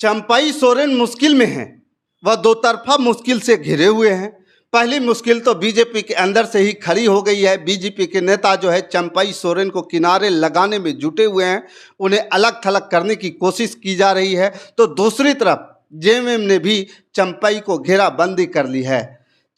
चंपाई सोरेन मुश्किल में हैं। वह दो तरफा मुश्किल से घिरे हुए हैं। पहली मुश्किल तो बीजेपी के अंदर से ही खड़ी हो गई है। बीजेपी के नेता जो है चंपाई सोरेन को किनारे लगाने में जुटे हुए हैं, उन्हें अलग थलग करने की कोशिश की जा रही है। तो दूसरी तरफ जेएमएम ने भी चंपाई को घेराबंदी कर ली है।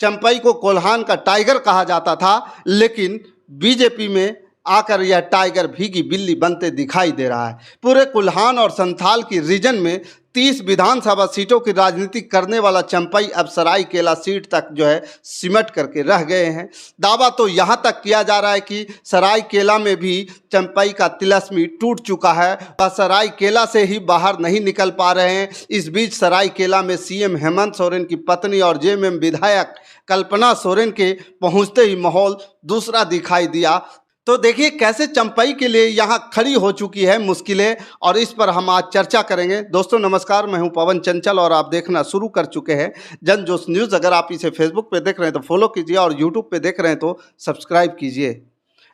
चंपाई को कोल्हान का टाइगर कहा जाता था, लेकिन बीजेपी में आकर यह टाइगर भीगी बिल्ली बनते दिखाई दे रहा है। पूरे कोल्हान और संथाल की रीजन में 30 विधानसभा सीटों की राजनीति करने वाला चंपाई अब सरायकेला सीट तक जो है सिमट करके रह गए हैं। दावा तो यहाँ तक किया जा रहा है कि सरायकेला में भी चंपाई का तिलस्मी टूट चुका है। वह सरायकेला से ही बाहर नहीं निकल पा रहे हैं। इस बीच सरायकेला में सीएम हेमंत सोरेन की पत्नी और जेएमएम विधायक कल्पना सोरेन के पहुंचते ही माहौल दूसरा दिखाई दिया। तो देखिए कैसे चंपाई के लिए यहाँ खड़ी हो चुकी है मुश्किलें, और इस पर हम आज चर्चा करेंगे। दोस्तों नमस्कार, मैं हूँ पवन चंचल और आप देखना शुरू कर चुके हैं जन जोश न्यूज़। अगर आप इसे फेसबुक पे देख रहे हैं तो फॉलो कीजिए और यूट्यूब पे देख रहे हैं तो सब्सक्राइब कीजिए।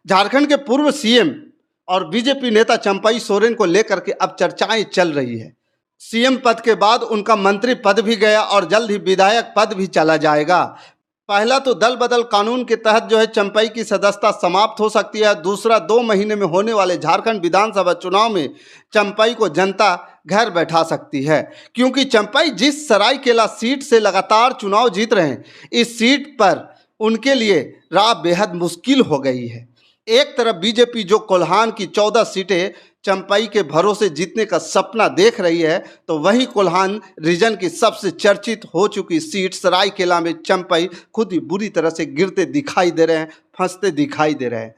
झारखंड के पूर्व सीएम और बीजेपी नेता चंपाई सोरेन को लेकर के अब चर्चाएं चल रही है। सीएम पद के बाद उनका मंत्री पद भी गया और जल्द ही विधायक पद भी चला जाएगा। पहला तो दल बदल कानून के तहत जो है चंपाई की सदस्यता समाप्त हो सकती है। दूसरा, 2 महीने में होने वाले झारखंड विधानसभा चुनाव में चंपाई को जनता घर बैठा सकती है, क्योंकि चंपाई जिस सरायकेला सीट से लगातार चुनाव जीत रहे हैं, इस सीट पर उनके लिए राह बेहद मुश्किल हो गई है। एक तरफ बीजेपी जो कोल्हान की 14 सीटें चंपाई के भरोसे जीतने का सपना देख रही है, तो वहीं कोल्हान रीजन की सबसे चर्चित हो चुकी सीट सरायकेला में चंपाई खुद ही बुरी तरह से गिरते दिखाई दे रहे हैं, फंसते दिखाई दे रहे हैं।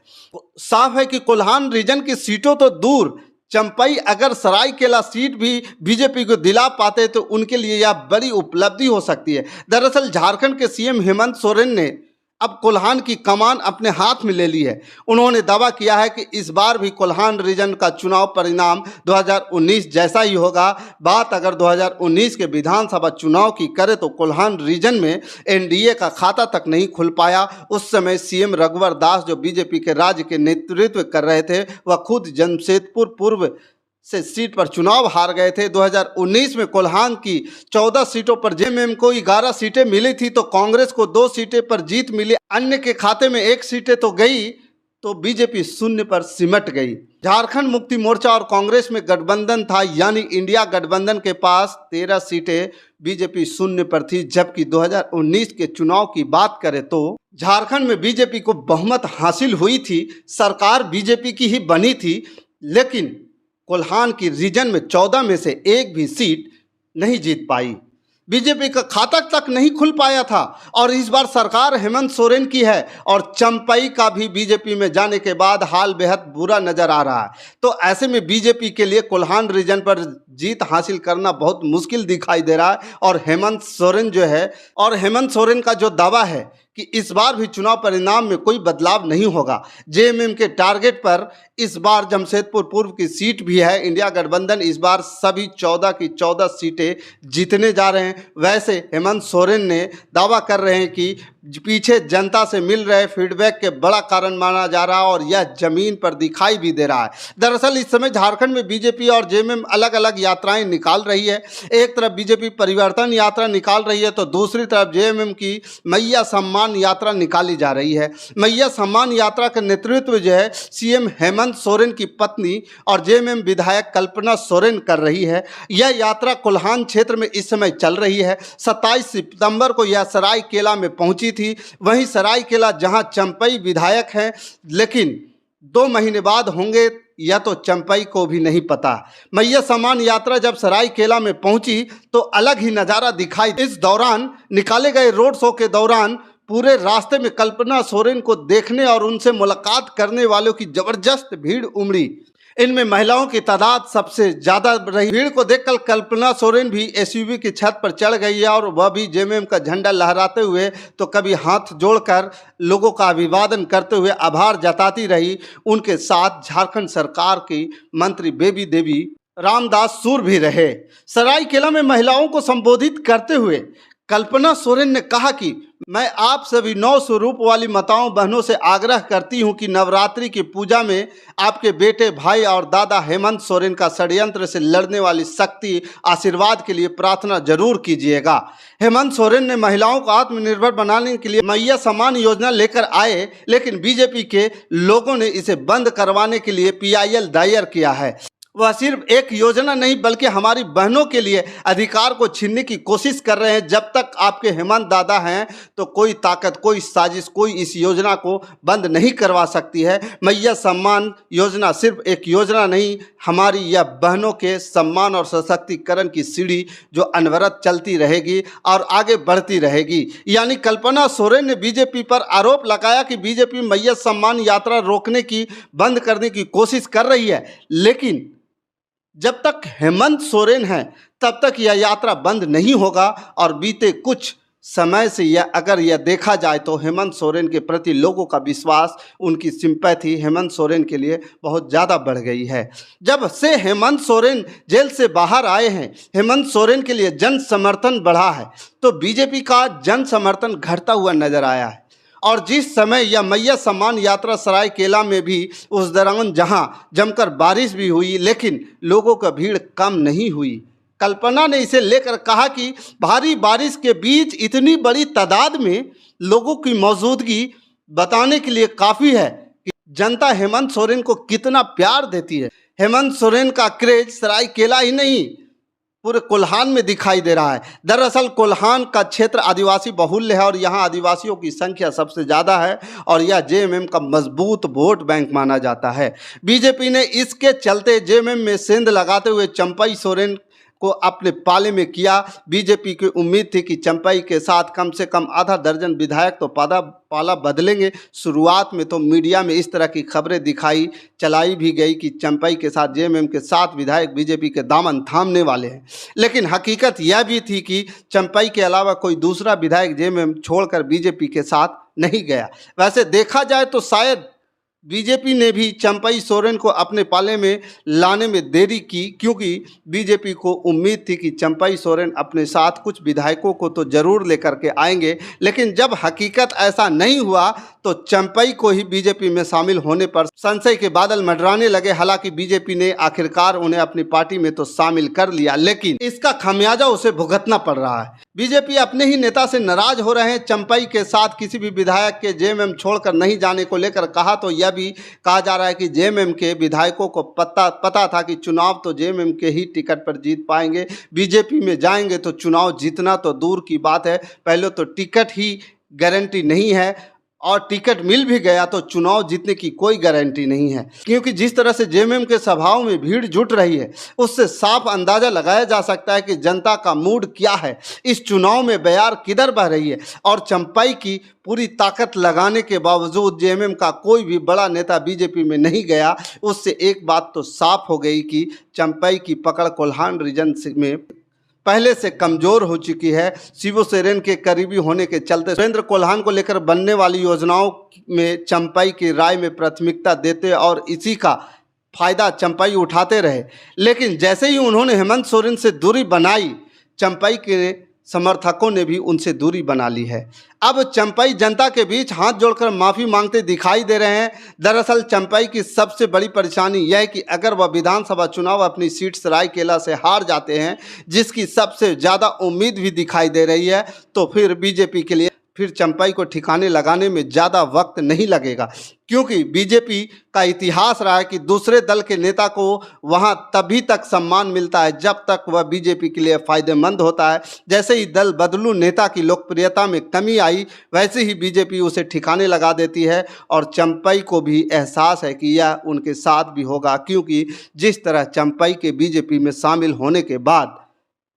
साफ है कि कोल्हान रीजन की सीटों तो दूर, चंपाई अगर सरायकेला सीट भी बीजेपी को दिला पाते तो उनके लिए यह बड़ी उपलब्धि हो सकती है। दरअसल झारखंड के सीएम हेमंत सोरेन ने अब कोल्हान की कमान अपने हाथ में ले ली है। उन्होंने दावा किया है कि इस बार भी कोल्हान रीजन का चुनाव परिणाम 2019 जैसा ही होगा। बात अगर 2019 के विधानसभा चुनाव की करें तो कोल्हान रीजन में एनडीए का खाता तक नहीं खुल पाया। उस समय सीएम रघुवर दास जो बीजेपी के राज्य के नेतृत्व कर रहे थे, वह खुद जमशेदपुर पूर्व से सीट पर चुनाव हार गए थे। 2019 में कोल्हान की 14 सीटों पर जेएमएम को 11 सीटें मिली थी, तो कांग्रेस को 2 सीटें पर जीत मिली। अन्य के खाते में 1 सीटें तो गई, तो बीजेपी शून्य पर सिमट गई। झारखंड मुक्ति मोर्चा और कांग्रेस में गठबंधन था, यानी इंडिया गठबंधन के पास 13 सीटें, बीजेपी शून्य पर थी। जबकि 2019 के चुनाव की बात करें तो झारखंड में बीजेपी को बहुमत हासिल हुई थी, सरकार बीजेपी की ही बनी थी, लेकिन कोल्हान की रीजन में 14 में से 1 भी सीट नहीं जीत पाई। बीजेपी का खाता तक नहीं खुल पाया था, और इस बार सरकार हेमंत सोरेन की है और चंपाई का भी बीजेपी में जाने के बाद हाल बेहद बुरा नजर आ रहा है। तो ऐसे में बीजेपी के लिए कोल्हान रीजन पर जीत हासिल करना बहुत मुश्किल दिखाई दे रहा है। और हेमंत सोरेन का जो दावा है कि इस बार भी चुनाव परिणाम में कोई बदलाव नहीं होगा। जेएमएम के टारगेट पर इस बार जमशेदपुर पूर्व की सीट भी है। इंडिया गठबंधन इस बार सभी 14 की 14 सीटें जीतने जा रहे हैं। वैसे हेमंत सोरेन ने दावा कर रहे हैं कि पीछे जनता से मिल रहे फीडबैक के बड़ा कारण माना जा रहा है, और यह जमीन पर दिखाई भी दे रहा है। दरअसल इस समय झारखंड में बीजेपी और जेएमएम अलग अलग यात्राएं निकाल रही है। एक तरफ बीजेपी परिवर्तन यात्रा निकाल रही है, तो दूसरी तरफ जेएमएम की मैया सम्मान यात्रा निकाली जा रही है। मैया सम्मान यात्रा का नेतृत्व जो है सीएम हेमंत सोरेन की पत्नी और जेएमएम विधायक कल्पना सोरेन कर रही है। यह यात्रा कोल्हान क्षेत्र में इस समय चल रही है। 27 सितंबर को यह सरायकेला में पहुंची थी। वहीं सरायकेला जहां चंपाई विधायक हैं, लेकिन 2 महीने बाद होंगे यह तो चंपाई को भी नहीं पता। मैया सम्मान यात्रा जब सरायकेला में पहुंची तो अलग ही नज़ारा दिखाई। इस दौरान निकाले गए रोड शो के दौरान पूरे रास्ते में कल्पना सोरेन को देखने और उनसे मुलाकात करने वालों की जबरदस्त भीड़ उमड़ी। इनमें महिलाओं की तादाद सबसे ज़्यादा रही। भीड़ को देखकर कल्पना सोरेन भी एसयूवी की छत पर चढ़ गई है, और वह भी जेएमएम का झंडा लहराते हुए तो कभी हाथ जोड़कर लोगों का अभिवादन करते हुए आभार जताती रही। उनके साथ झारखंड सरकार की मंत्री बेबी देवी रामदास सूर भी रहे। सरायकेला में महिलाओं को संबोधित करते हुए कल्पना सोरेन ने कहा कि मैं आप सभी 9 स्वरूप वाली माताओं बहनों से आग्रह करती हूं कि नवरात्रि की पूजा में आपके बेटे भाई और दादा हेमंत सोरेन का षड्यंत्र से लड़ने वाली शक्ति आशीर्वाद के लिए प्रार्थना जरूर कीजिएगा। हेमंत सोरेन ने महिलाओं को आत्मनिर्भर बनाने के लिए मैया सम्मान योजना लेकर आए, लेकिन बीजेपी के लोगों ने इसे बंद करवाने के लिए पीआईएल दायर किया है। वह सिर्फ एक योजना नहीं बल्कि हमारी बहनों के लिए अधिकार को छीनने की कोशिश कर रहे हैं। जब तक आपके हेमंत दादा हैं तो कोई ताकत, कोई साजिश, कोई इस योजना को बंद नहीं करवा सकती है। मैया सम्मान योजना सिर्फ एक योजना नहीं, हमारी यह बहनों के सम्मान और सशक्तिकरण की सीढ़ी जो अनवरत चलती रहेगी और आगे बढ़ती रहेगी। यानी कल्पना सोरेन ने बीजेपी पर आरोप लगाया कि बीजेपी मैया सम्मान यात्रा रोकने की, बंद करने की कोशिश कर रही है, लेकिन जब तक हेमंत सोरेन है तब तक यह यात्रा बंद नहीं होगा। और बीते कुछ समय से अगर यह देखा जाए तो हेमंत सोरेन के प्रति लोगों का विश्वास, उनकी सिंपैथी हेमंत सोरेन के लिए बहुत ज़्यादा बढ़ गई है। जब से हेमंत सोरेन जेल से बाहर आए हैं, हेमंत सोरेन के लिए जन समर्थन बढ़ा है तो बीजेपी का जन समर्थन घटता हुआ नजर आया है। और जिस समय यह मैया सम्मान यात्रा सरायकेला में भी उस दौरान जहां जमकर बारिश भी हुई, लेकिन लोगों का भीड़ कम नहीं हुई। कल्पना ने इसे लेकर कहा कि भारी बारिश के बीच इतनी बड़ी तादाद में लोगों की मौजूदगी बताने के लिए काफ़ी है कि जनता हेमंत सोरेन को कितना प्यार देती है। हेमंत सोरेन का क्रेज सरायकेला ही नहीं, पूरे कोल्हान में दिखाई दे रहा है। दरअसल कोल्हान का क्षेत्र आदिवासी बहुल्य है और यहाँ आदिवासियों की संख्या सबसे ज़्यादा है और यह जेएमएम का मजबूत वोट बैंक माना जाता है। बीजेपी ने इसके चलते जेएमएम में सेंध लगाते हुए चंपई सोरेन को अपने पाले में किया। बीजेपी की उम्मीद थी कि चंपई के साथ कम से कम आधा दर्जन विधायक तो पाला बदलेंगे। शुरुआत में तो मीडिया में इस तरह की खबरें चलाई भी गई कि चंपई के साथ जेएमएम के 7 विधायक बीजेपी के दामन थामने वाले हैं, लेकिन हकीकत यह भी थी कि चंपई के अलावा कोई दूसरा विधायक जेएमएम छोड़कर बीजेपी के साथ नहीं गया। वैसे देखा जाए तो शायद बीजेपी ने भी चंपई सोरेन को अपने पाले में लाने में देरी की, क्योंकि बीजेपी को उम्मीद थी कि चंपई सोरेन अपने साथ कुछ विधायकों को तो जरूर लेकर के आएंगे, लेकिन जब हकीकत ऐसा नहीं हुआ तो चंपई को ही बीजेपी में शामिल होने पर संशय के बादल मंडराने लगे। हालांकि बीजेपी ने आखिरकार उन्हें अपनी पार्टी में तो शामिल कर लिया, लेकिन इसका खामियाजा उसे भुगतना पड़ रहा है। बीजेपी अपने ही नेता से नाराज हो रहे हैं। चंपई के साथ किसी भी विधायक के जेएमएम छोड़कर नहीं जाने को लेकर कहा तो यह भी कहा जा रहा है कि जेएमएम के विधायकों को पता था कि चुनाव तो जेएमएम के ही टिकट पर जीत पाएंगे, बीजेपी में जाएंगे तो चुनाव जीतना तो दूर की बात है, पहले तो टिकट ही गारंटी नहीं है और टिकट मिल भी गया तो चुनाव जीतने की कोई गारंटी नहीं है। क्योंकि जिस तरह से जेएमएम के सभाओं में भीड़ जुट रही है उससे साफ अंदाजा लगाया जा सकता है कि जनता का मूड क्या है, इस चुनाव में बयार किधर बह रही है। और चंपई की पूरी ताकत लगाने के बावजूद जेएमएम का कोई भी बड़ा नेता बीजेपी में नहीं गया। उससे एक बात तो साफ हो गई कि चंपई की पकड़ कोल्हान रीजन में पहले से कमजोर हो चुकी है। शिबू सोरेन के करीबी होने के चलते सुरेंद्र कोल्हान को लेकर बनने वाली योजनाओं में चंपई की राय में प्राथमिकता देते और इसी का फायदा चंपई उठाते रहे। लेकिन जैसे ही उन्होंने हेमंत सोरेन से दूरी बनाई, चंपई के समर्थकों ने भी उनसे दूरी बना ली है। अब चंपई जनता के बीच हाथ जोड़कर माफ़ी मांगते दिखाई दे रहे हैं। दरअसल चंपई की सबसे बड़ी परेशानी यह है कि अगर वह विधानसभा चुनाव अपनी सीट सरायकेला से हार जाते हैं, जिसकी सबसे ज़्यादा उम्मीद भी दिखाई दे रही है, तो फिर बीजेपी के लिए फिर चंपई को ठिकाने लगाने में ज़्यादा वक्त नहीं लगेगा। क्योंकि बीजेपी का इतिहास रहा है कि दूसरे दल के नेता को वहां तभी तक सम्मान मिलता है जब तक वह बीजेपी के लिए फ़ायदेमंद होता है। जैसे ही दल बदलू नेता की लोकप्रियता में कमी आई, वैसे ही बीजेपी उसे ठिकाने लगा देती है। और चंपई को भी एहसास है कि यह उनके साथ भी होगा, क्योंकि जिस तरह चंपई के बीजेपी में शामिल होने के बाद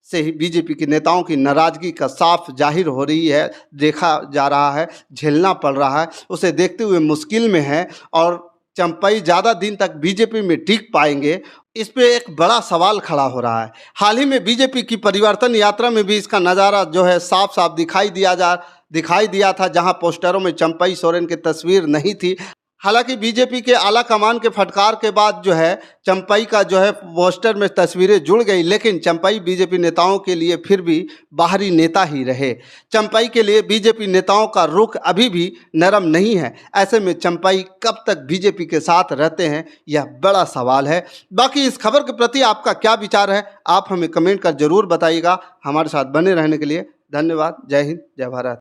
से ही बीजेपी के नेताओं की नाराजगी का साफ जाहिर हो रही है, देखा जा रहा है, झेलना पड़ रहा है, उसे देखते हुए मुश्किल में है। और चंपई ज़्यादा दिन तक बीजेपी में टिक पाएंगे, इस पे एक बड़ा सवाल खड़ा हो रहा है। हाल ही में बीजेपी की परिवर्तन यात्रा में भी इसका नज़ारा जो है साफ साफ दिखाई दिया था, जहां पोस्टरों में चंपई सोरेन की तस्वीर नहीं थी। हालांकि बीजेपी के आला कमान के फटकार के बाद जो है चंपई का जो है पोस्टर में तस्वीरें जुड़ गई, लेकिन चंपई बीजेपी नेताओं के लिए फिर भी बाहरी नेता ही रहे। चंपई के लिए बीजेपी नेताओं का रुख अभी भी नरम नहीं है। ऐसे में चंपई कब तक बीजेपी के साथ रहते हैं, यह बड़ा सवाल है। बाकी इस खबर के प्रति आपका क्या विचार है, आप हमें कमेंट कर जरूर बताइएगा। हमारे साथ बने रहने के लिए धन्यवाद। जय हिंद, जय भारत।